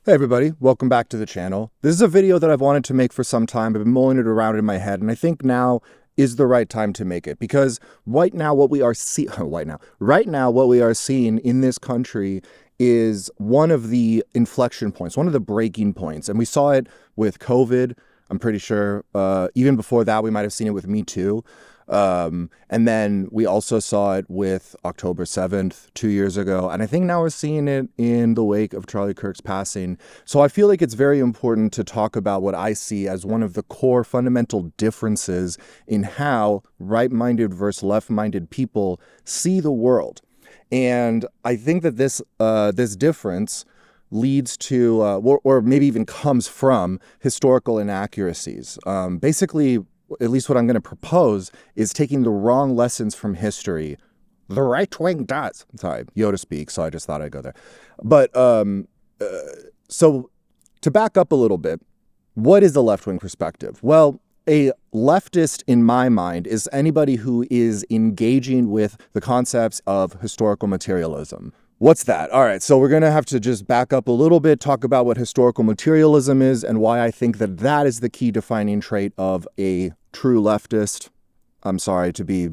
Hey everybody, welcome back to the channel. This is a video that I've wanted to make for some time. I've been mulling it around in my head, and I think now is the right time to make it, because right now what we are seeing in this country is one of the inflection points, one of the breaking points. And we saw it with COVID. I'm pretty sure even before that, we might have seen it with Me Too. And then we also saw it with October 7th, 2 years ago. And I think now we're seeing it in the wake of Charlie Kirk's passing. So I feel like it's very important to talk about what I see as one of the core fundamental differences in how right-minded versus left-minded people see the world. And I think that this difference leads to, or maybe even comes from, historical inaccuracies. Basically, at least what I'm going to propose is taking the wrong lessons from history. The right wing does. Sorry, Yoda speaks, so I just thought I'd go there. But so to back up a little bit, what is the left-wing perspective? Well, a leftist, in my mind, is anybody who is engaging with the concepts of historical materialism. What's that? All right, so we're going to have to just back up a little bit, talk about what historical materialism is and why I think that that is the key defining trait of a true leftist. I'm sorry to be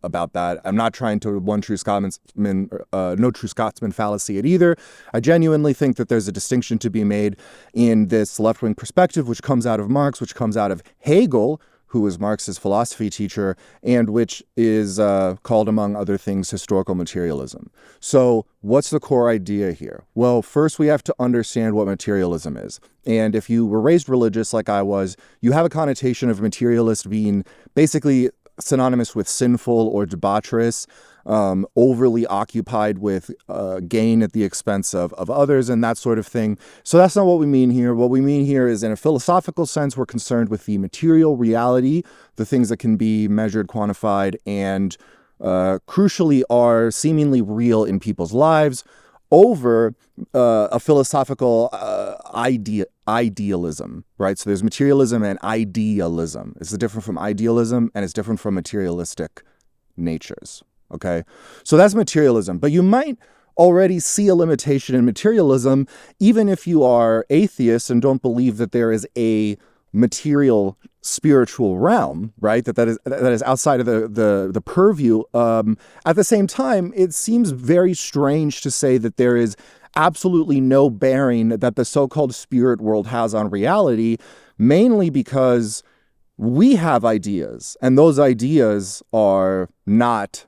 about that. I'm not trying to no true Scotsman fallacy it either. I genuinely think that there's a distinction to be made in this left-wing perspective, which comes out of Marx, which comes out of Hegel, who was Marx's philosophy teacher, and which is called, among other things, historical materialism. So what's the core idea here? Well, first we have to understand what materialism is. And if you were raised religious like I was, you have a connotation of materialist being basically synonymous with sinful or debaucherous, overly occupied with gain at the expense of others and that sort of thing. So that's not what we mean here. What we mean here is, in a philosophical sense, we're concerned with the material reality, the things that can be measured, quantified, and crucially are seemingly real in people's lives, over a philosophical idealism, right? So there's materialism and idealism. It's different from idealism, and it's different from materialistic natures, okay? So that's materialism. But you might already see a limitation in materialism, even if you are atheist and don't believe that there is a material spiritual realm, right? That is outside of the purview. At the same time, it seems very strange to say that there is absolutely no bearing that the so-called spirit world has on reality, mainly because we have ideas, and those ideas are not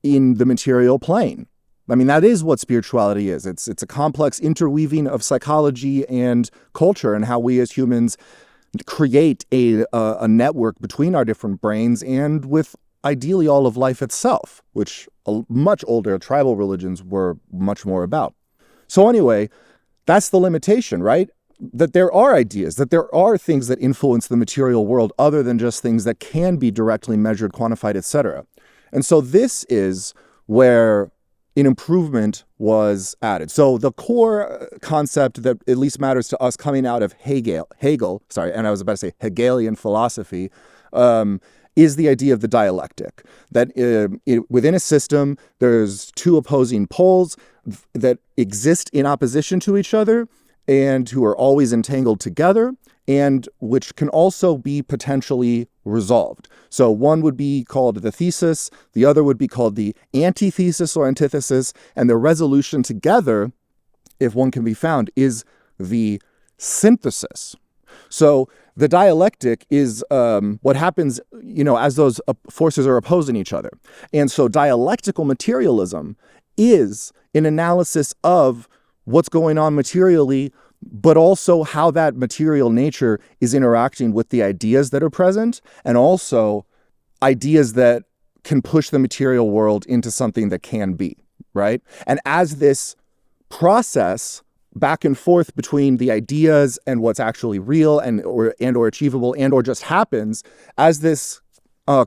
in the material plane. I mean, that is what spirituality is. It's a complex interweaving of psychology and culture, and how we as humans create a network between our different brains and with ideally all of life itself, which much older tribal religions were much more about. So anyway, that's the limitation, right? That there are ideas, that there are things that influence the material world other than just things that can be directly measured, quantified, etc. And so this is where an improvement was added. So the core concept that at least matters to us, coming out of Hegel, and I was about to say Hegelian philosophy, is the idea of the dialectic. That within a system, there's two opposing poles that exist in opposition to each other and who are always entangled together, and which can also be potentially resolved. So one would be called the thesis, the other would be called the antithesis or antithesis, and the resolution together, if one can be found, is the synthesis. So the dialectic is what happens, as those forces are opposing each other. And so dialectical materialism is an analysis of what's going on materially, but also how that material nature is interacting with the ideas that are present, and also ideas that can push the material world into something that can be, right? And as this process back and forth between the ideas and what's actually real and or achievable and or just happens, as this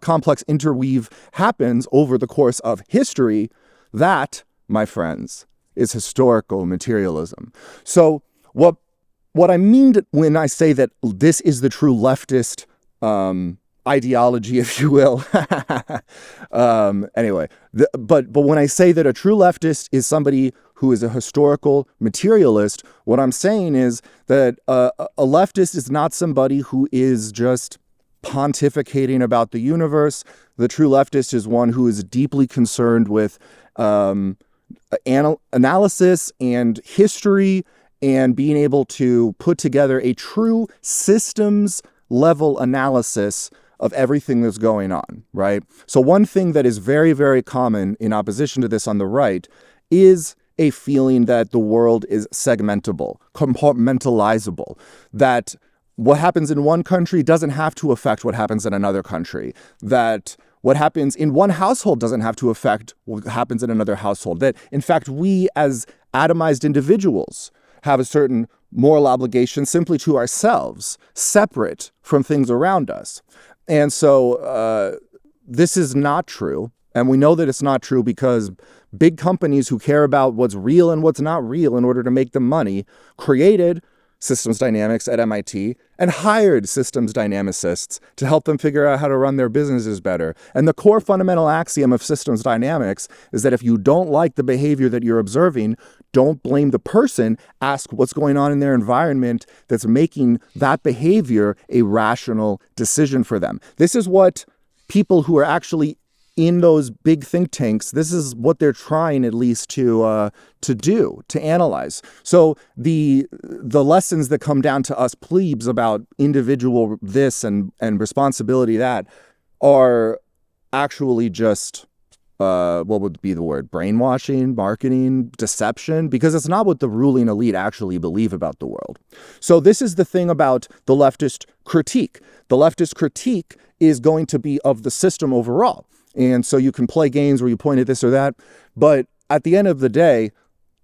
complex interweave happens over the course of history, that, my friends, is historical materialism. So what I mean when I say that this is the true leftist ideology, if you will, anyway, but when I say that a true leftist is somebody who is a historical materialist, what I'm saying is that a leftist is not somebody who is just pontificating about the universe. The true leftist is one who is deeply concerned with analysis and history and being able to put together a true systems level analysis of everything that's going on, right? So one thing that is very, very common in opposition to this on the right is a feeling that the world is segmentable, compartmentalizable, that what happens in one country doesn't have to affect what happens in another country, that what happens in one household doesn't have to affect what happens in another household, that in fact we as atomized individuals have a certain moral obligation simply to ourselves, separate from things around us. And so this is not true. And we know that it's not true because big companies who care about what's real and what's not real in order to make them money created systems dynamics at MIT and hired systems dynamicists to help them figure out how to run their businesses better. And the core fundamental axiom of systems dynamics is that if you don't like the behavior that you're observing, don't blame the person, ask what's going on in their environment that's making that behavior a rational decision for them. This is what people who are actually in those big think tanks, this is what they're trying at least to do, to analyze. So the lessons that come down to us plebes about individual this and responsibility that are actually just, what would be the word? Brainwashing, marketing, deception, because it's not what the ruling elite actually believe about the world. So this is the thing about the leftist critique. The leftist critique is going to be of the system overall. And so you can play games where you point at this or that, but at the end of the day,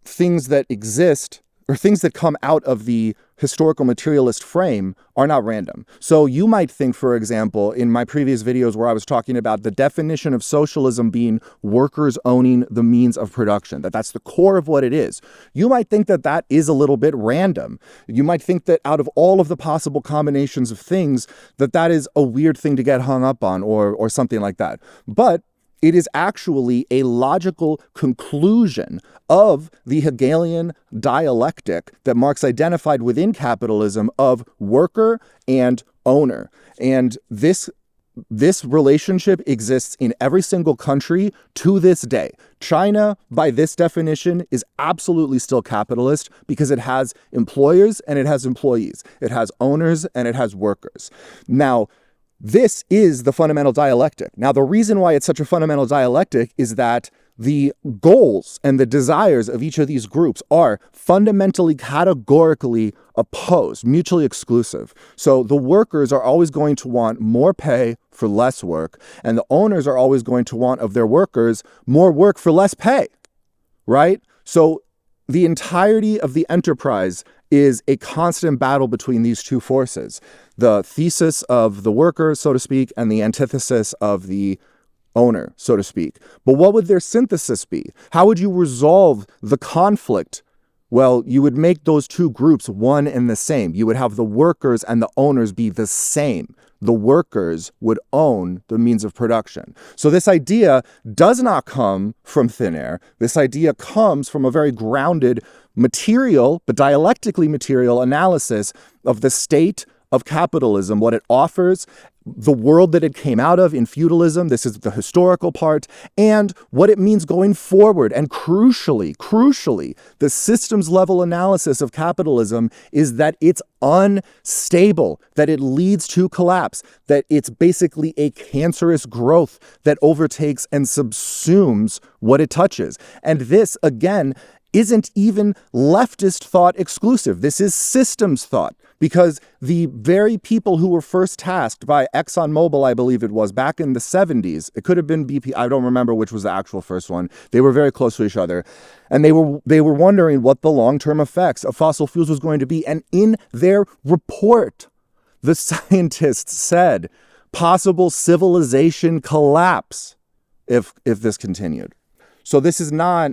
things that exist or things that come out of the historical materialist frame are not random. So you might think, for example, in my previous videos where I was talking about the definition of socialism being workers owning the means of production, that's the core of what it is. You might think that that is a little bit random. You might think that out of all of the possible combinations of things, that is a weird thing to get hung up on or something like that. But it is actually a logical conclusion of the Hegelian dialectic that Marx identified within capitalism of worker and owner. And this relationship exists in every single country to this day. China, by this definition, is absolutely still capitalist because it has employers and it has employees. It has owners and it has workers. Now, this is the fundamental dialectic. Now, the reason why it's such a fundamental dialectic is that the goals and the desires of each of these groups are fundamentally, categorically opposed, mutually exclusive. So the workers are always going to want more pay for less work, and the owners are always going to want of their workers more work for less pay, right? So the entirety of the enterprise is a constant battle between these two forces, the thesis of the worker, so to speak, and the antithesis of the owner, so to speak. But what would their synthesis be? How would you resolve the conflict? Well, you would make those two groups one and the same. You would have the workers and the owners be the same. The workers would own the means of production. So this idea does not come from thin air. This idea comes from a very grounded material, but dialectically material analysis of the state of capitalism, what it offers, the world that it came out of in feudalism, this is the historical part, and what it means going forward. And crucially, the systems level analysis of capitalism is that it's unstable, that it leads to collapse, that it's basically a cancerous growth that overtakes and subsumes what it touches. And this, again, isn't even leftist thought exclusive. This is systems thought, because the very people who were first tasked by ExxonMobil, I believe it was, back in the 70s, it could have been BP, I don't remember which was the actual first one. They were very close to each other. And they were wondering what the long-term effects of fossil fuels was going to be. And in their report, the scientists said, possible civilization collapse if this continued. So this is not,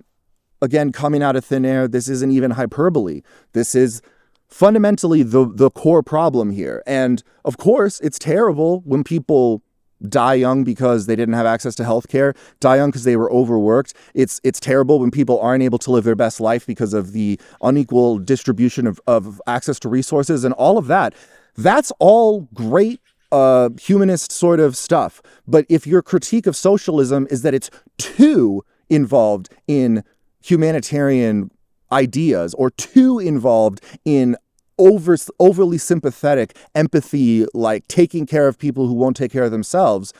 again, coming out of thin air. This isn't even hyperbole. This is fundamentally the core problem here. And of course, it's terrible when people die young because they didn't have access to healthcare, die young because they were overworked. It's terrible when people aren't able to live their best life because of the unequal distribution of access to resources and all of that. That's all great humanist sort of stuff. But if your critique of socialism is that it's too involved in humanitarian ideas or too involved in overly sympathetic empathy, like taking care of people who won't take care of themselves,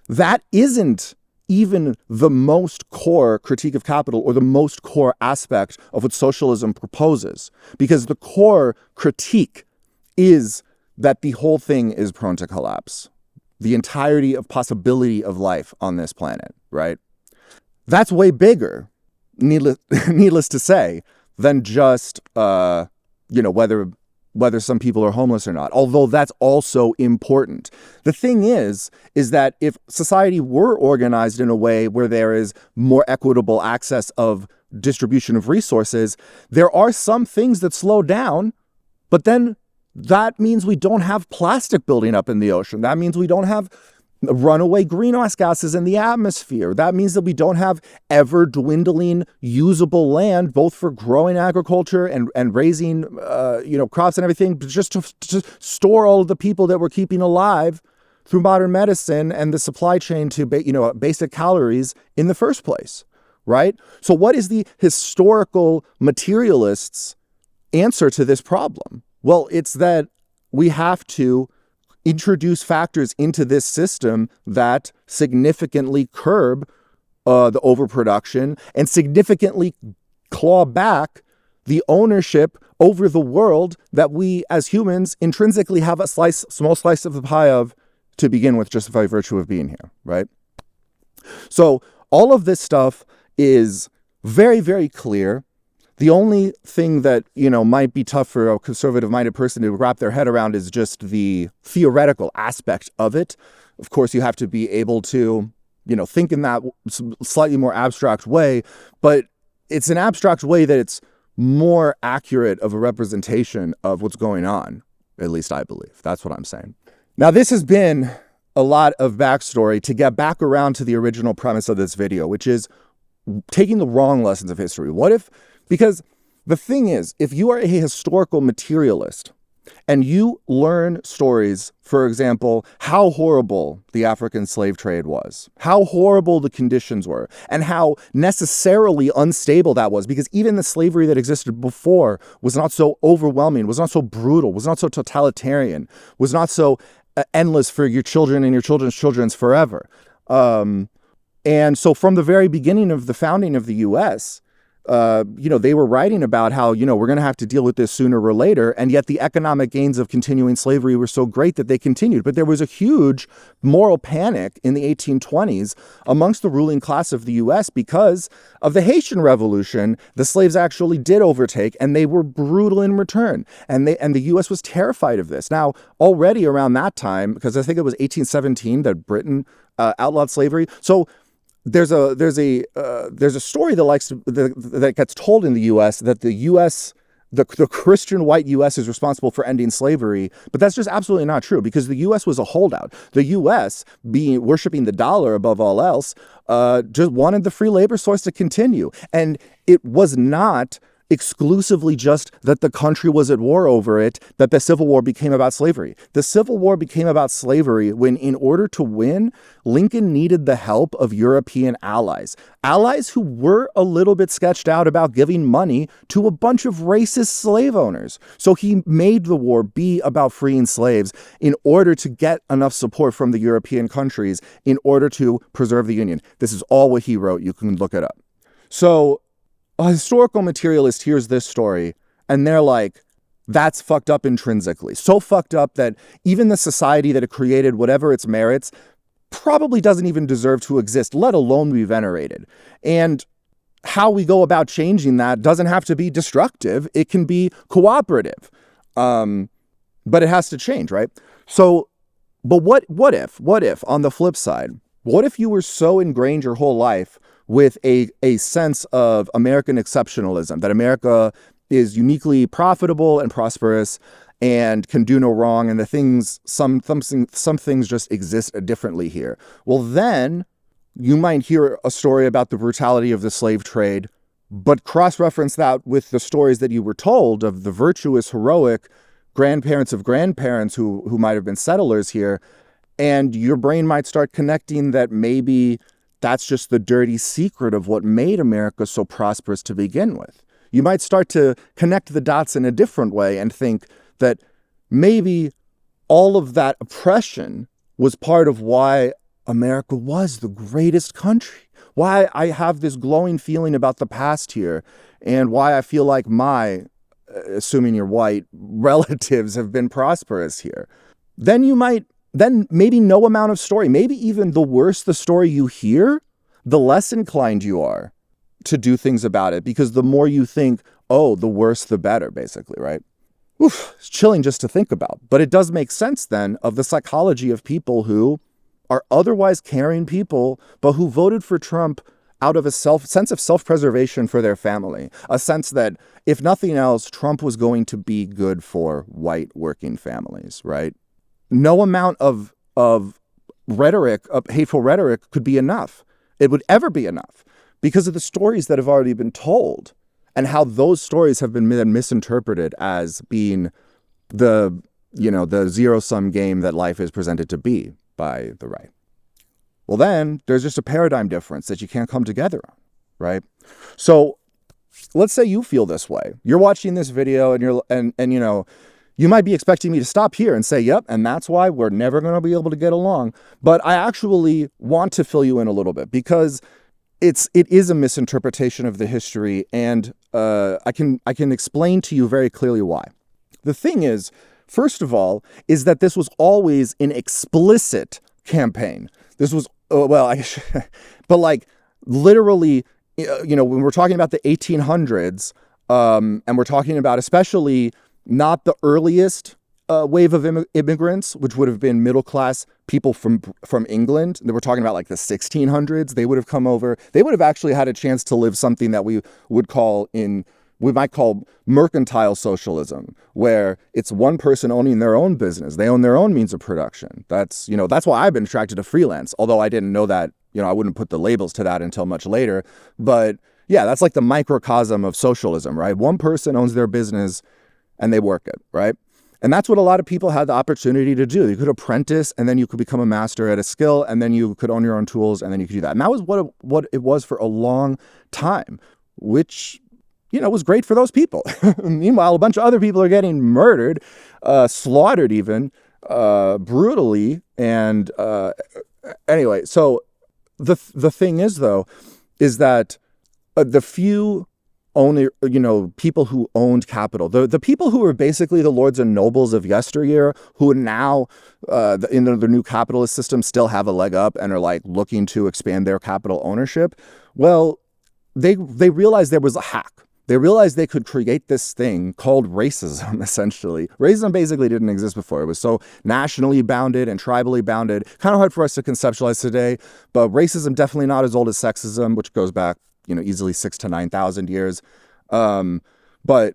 that isn't even the most core critique of capital or the most core aspect of what socialism proposes. Because the core critique is that the whole thing is prone to collapse. The entirety of possibility of life on this planet, right? That's way bigger, needless to say, than just, whether some people are homeless or not, although that's also important. The thing is that if society were organized in a way where there is more equitable access of distribution of resources, there are some things that slow down, but then that means we don't have plastic building up in the ocean. That means we don't have runaway greenhouse gases in the atmosphere. That means that we don't have ever dwindling usable land, both for growing agriculture and raising, crops and everything, but just to store all of the people that we're keeping alive through modern medicine and the supply chain to, basic calories in the first place, right? So what is the historical materialists' answer to this problem? Well, it's that we have to introduce factors into this system that significantly curb the overproduction and significantly claw back the ownership over the world that we as humans intrinsically have a small slice of the pie of to begin with, just by virtue of being here, right? So all of this stuff is very, very clear. The only thing that, might be tough for a conservative-minded person to wrap their head around is just the theoretical aspect of it. Of course, you have to be able to, think in that slightly more abstract way, but it's an abstract way that it's more accurate of a representation of what's going on, at least I believe. That's what I'm saying. Now, this has been a lot of backstory to get back around to the original premise of this video, which is taking the wrong lessons of history. Because the thing is, if you are a historical materialist and you learn stories, for example, how horrible the African slave trade was, how horrible the conditions were, and how necessarily unstable that was, because even the slavery that existed before was not so overwhelming, was not so brutal, was not so totalitarian, was not so endless for your children and your children's children's forever. And so from the very beginning of the founding of the U.S., they were writing about how, we're going to have to deal with this sooner or later. And yet the economic gains of continuing slavery were so great that they continued. But there was a huge moral panic in the 1820s amongst the ruling class of the U.S. because of the Haitian Revolution. The slaves actually did overtake, and they were brutal in return. And the U.S. was terrified of this. Now, already around that time, because I think it was 1817 that Britain outlawed slavery. So there's a story that gets told in the U.S. that the Christian white U.S. is responsible for ending slavery, but that's just absolutely not true because the U.S. was a holdout. The U.S., being worshiping the dollar above all else, just wanted the free labor source to continue, and it was not exclusively just that the country was at war over it, that the Civil War became about slavery. The Civil War became about slavery when, in order to win, Lincoln needed the help of European allies who were a little bit sketched out about giving money to a bunch of racist slave owners. So he made the war be about freeing slaves in order to get enough support from the European countries in order to preserve the Union. This is all what he wrote. You can look it up. So a historical materialist hears this story and they're like, that's fucked up intrinsically. So fucked up that even the society that it created, whatever its merits, probably doesn't even deserve to exist, let alone be venerated. And how we go about changing that doesn't have to be destructive. It can be cooperative. But it has to change, right? So, but what if on the flip side, what if you were so ingrained your whole life with a sense of American exceptionalism, that America is uniquely profitable and prosperous, and can do no wrong, and some things just exist differently here. Well, then you might hear a story about the brutality of the slave trade, but cross-reference that with the stories that you were told of the virtuous, heroic grandparents of grandparents who might have been settlers here, and your brain might start connecting that maybe that's just the dirty secret of what made America so prosperous to begin with. You might start to connect the dots in a different way and think that maybe all of that oppression was part of why America was the greatest country, why I have this glowing feeling about the past here, and why I feel like my, assuming you're white, relatives have been prosperous here. Then maybe no amount of story, maybe even the worse the story you hear, the less inclined you are to do things about it, because the more you think, oh, the worse the better, basically, right? Oof, it's chilling just to think about. But it does make sense then of the psychology of people who are otherwise caring people, but who voted for Trump out of a sense of self-preservation for their family, a sense that, if nothing else, Trump was going to be good for white working families, right? No amount of rhetoric, of hateful rhetoric, could be enough. It would ever be enough because of the stories that have already been told and how those stories have been misinterpreted as being the zero-sum game that life is presented to be by the right. Well, then there's just a paradigm difference that you can't come together on, right? So let's say you feel this way. You're watching this video and you might be expecting me to stop here and say, yep, and that's why we're never going to be able to get along. But I actually want to fill you in a little bit because it is a misinterpretation of the history, and I can explain to you very clearly why. The thing is, first of all, is that this was always an explicit campaign. This was, but like literally, when we're talking about the 1800s, and we're talking about especially not the earliest wave of immigrants, which would have been middle-class people from England. They were talking about like the 1600s. They would have come over. They would have actually had a chance to live something that we might call mercantile socialism, where it's one person owning their own business. They own their own means of production. That's why I've been attracted to freelance, although I didn't know that, I wouldn't put the labels to that until much later. But yeah, that's like the microcosm of socialism, right? One person owns their business and they work it, right? And that's what a lot of people had the opportunity to do. You could apprentice, and then you could become a master at a skill, and then you could own your own tools, and then you could do that. And that was what it was for a long time, which, was great for those people. Meanwhile, a bunch of other people are getting murdered, slaughtered even, brutally. And anyway, so the thing is, though, is that the few people who owned capital, the people who were basically the lords and nobles of yesteryear, who now in the new capitalist system still have a leg up and are like looking to expand their capital ownership. Well, they realized there was a hack. They realized they could create this thing called racism, essentially. Racism basically didn't exist before. It was so nationally bounded and tribally bounded. Kind of hard for us to conceptualize today, but racism definitely not as old as sexism, which goes back easily 6,000 to 9,000 years. But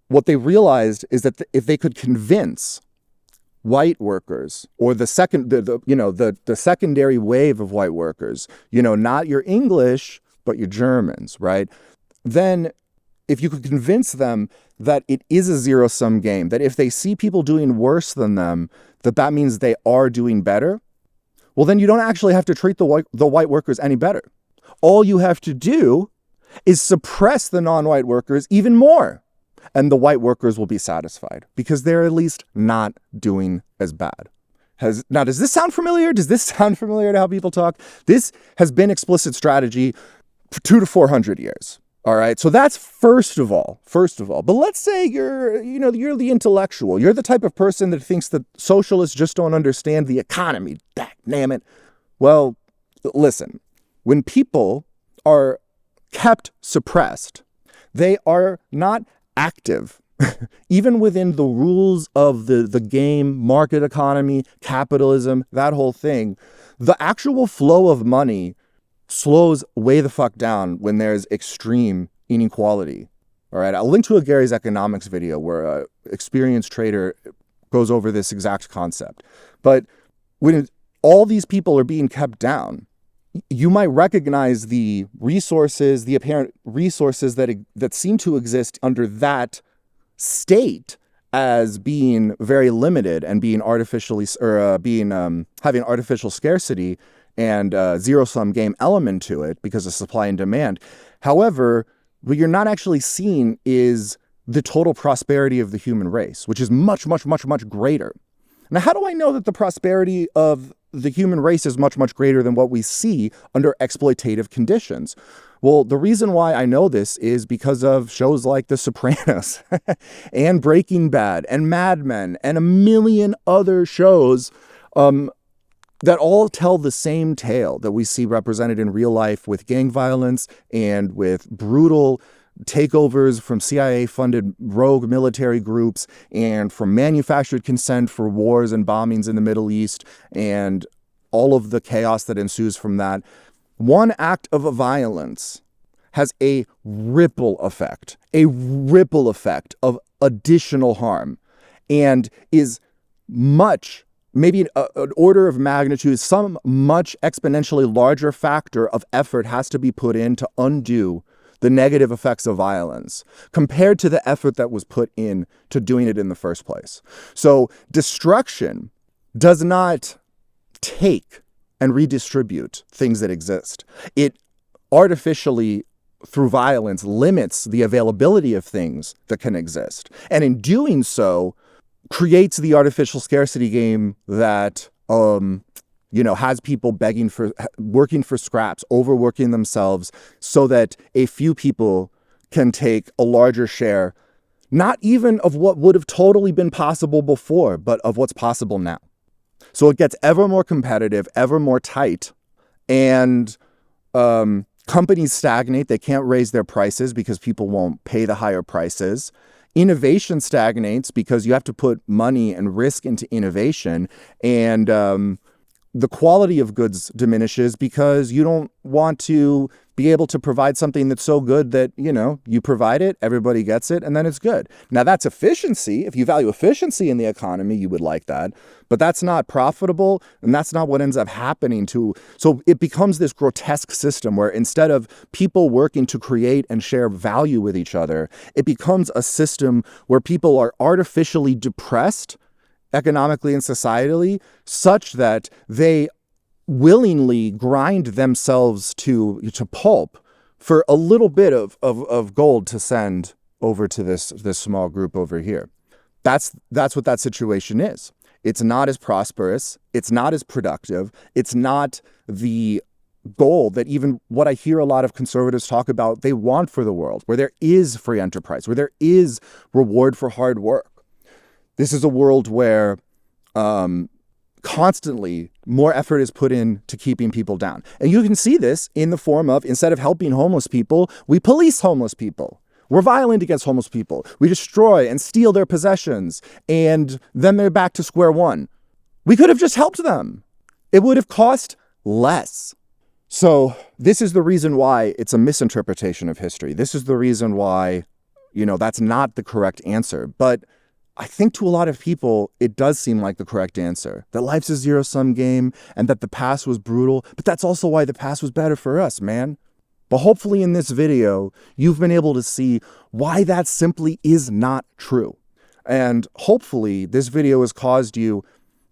what they realized is that if they could convince white workers, or the secondary wave of white workers, not your English, but your Germans, right? Then if you could convince them that it is a zero-sum game, that if they see people doing worse than them, that means they are doing better, well, then you don't actually have to treat the white workers any better. All you have to do is suppress the non-white workers even more, and the white workers will be satisfied because they're at least not doing as bad. Now, does this sound familiar? Does this sound familiar to how people talk? This has been explicit strategy for 200 to 400 years. All right. So that's first of all. But let's say you're the intellectual. You're the type of person that thinks that socialists just don't understand the economy. Damn it. Well, listen. When people are kept suppressed, they are not active, even within the rules of the game, market economy, capitalism, that whole thing. The actual flow of money slows way the fuck down when there's extreme inequality. All right, I'll link to a Gary's economics video where an experienced trader goes over this exact concept. But when all these people are being kept down, you might recognize the resources, the apparent resources that seem to exist under that state as being very limited and being artificially, or having artificial scarcity and zero-sum game element to it because of supply and demand. However, what you're not actually seeing is the total prosperity of the human race, which is much, much, much, much greater. Now, how do I know that the prosperity of the human race is much, much greater than what we see under exploitative conditions? Well, the reason why I know this is because of shows like The Sopranos and Breaking Bad and Mad Men and a million other shows that all tell the same tale that we see represented in real life with gang violence and with brutal takeovers from CIA-funded rogue military groups and from manufactured consent for wars and bombings in the Middle East and all of the chaos that ensues from that. One act of violence has a ripple effect of additional harm, and is much, maybe an order of magnitude, some much exponentially larger factor of effort has to be put in to undo the negative effects of violence compared to the effort that was put in to doing it in the first place. So destruction does not take and redistribute things that exist. It artificially, through violence, limits the availability of things that can exist. And in doing so, creates the artificial scarcity game that, has people working for scraps, overworking themselves so that a few people can take a larger share, not even of what would have totally been possible before, but of what's possible now. So it gets ever more competitive, ever more tight, and companies stagnate. They can't raise their prices because people won't pay the higher prices. Innovation stagnates because you have to put money and risk into innovation, and the quality of goods diminishes because you don't want to be able to provide something that's so good that, you provide it, everybody gets it, and then it's good. Now, that's efficiency. If you value efficiency in the economy, you would like that. But that's not profitable, and that's not what ends up happening to. So it becomes this grotesque system where instead of people working to create and share value with each other, it becomes a system where people are artificially depressed economically and societally, such that they willingly grind themselves to pulp for a little bit of gold to send over to this small group over here. That's what that situation is. It's not as prosperous. It's not as productive. It's not the goal that even what I hear a lot of conservatives talk about they want for the world, where there is free enterprise, where there is reward for hard work. This is a world where constantly more effort is put in to keeping people down. And you can see this in the form of, instead of helping homeless people, we police homeless people. We're violent against homeless people. We destroy and steal their possessions, and then they're back to square one. We could have just helped them. It would have cost less. So this is the reason why it's a misinterpretation of history. This is the reason why, that's not the correct answer. But I think to a lot of people, it does seem like the correct answer, that life's a zero-sum game and that the past was brutal, but that's also why the past was better for us, man. But hopefully in this video, you've been able to see why that simply is not true. And hopefully this video has caused you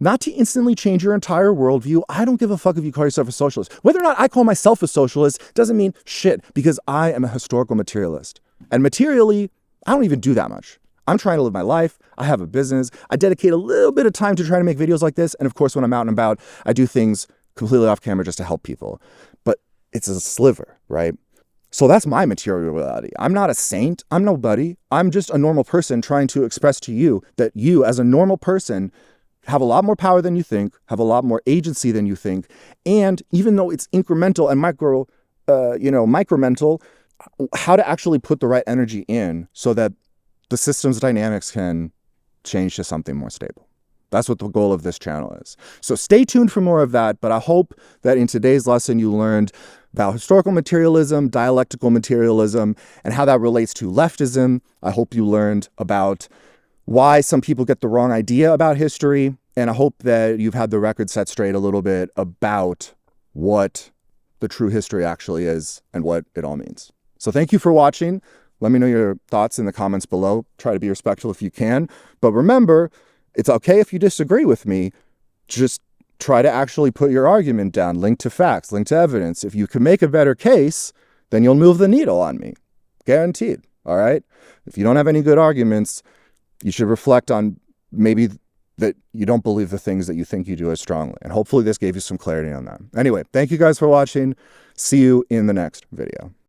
not to instantly change your entire worldview. I don't give a fuck if you call yourself a socialist. Whether or not I call myself a socialist doesn't mean shit, because I am a historical materialist. And materially, I don't even do that much. I'm trying to live my life. I have a business. I dedicate a little bit of time to try to make videos like this. And of course, when I'm out and about, I do things completely off camera just to help people. But it's a sliver, right? So that's my material reality. I'm not a saint. I'm nobody. I'm just a normal person trying to express to you that you, as a normal person, have a lot more power than you think, have a lot more agency than you think. And even though it's incremental and micromental, how to actually put the right energy in so that the system's dynamics can change to something more stable. That's what the goal of this channel is. So stay tuned for more of that, but I hope that in today's lesson you learned about historical materialism, dialectical materialism, and how that relates to leftism. I hope you learned about why some people get the wrong idea about history. And I hope that you've had the record set straight a little bit about what the true history actually is and what it all means. So thank you for watching. Let me know your thoughts in the comments below. Try to be respectful if you can. But remember, it's okay if you disagree with me. Just try to actually put your argument down, link to facts, link to evidence. If you can make a better case, then you'll move the needle on me. Guaranteed. All right? If you don't have any good arguments, you should reflect on maybe that you don't believe the things that you think you do as strongly. And hopefully this gave you some clarity on that. Anyway, thank you guys for watching. See you in the next video.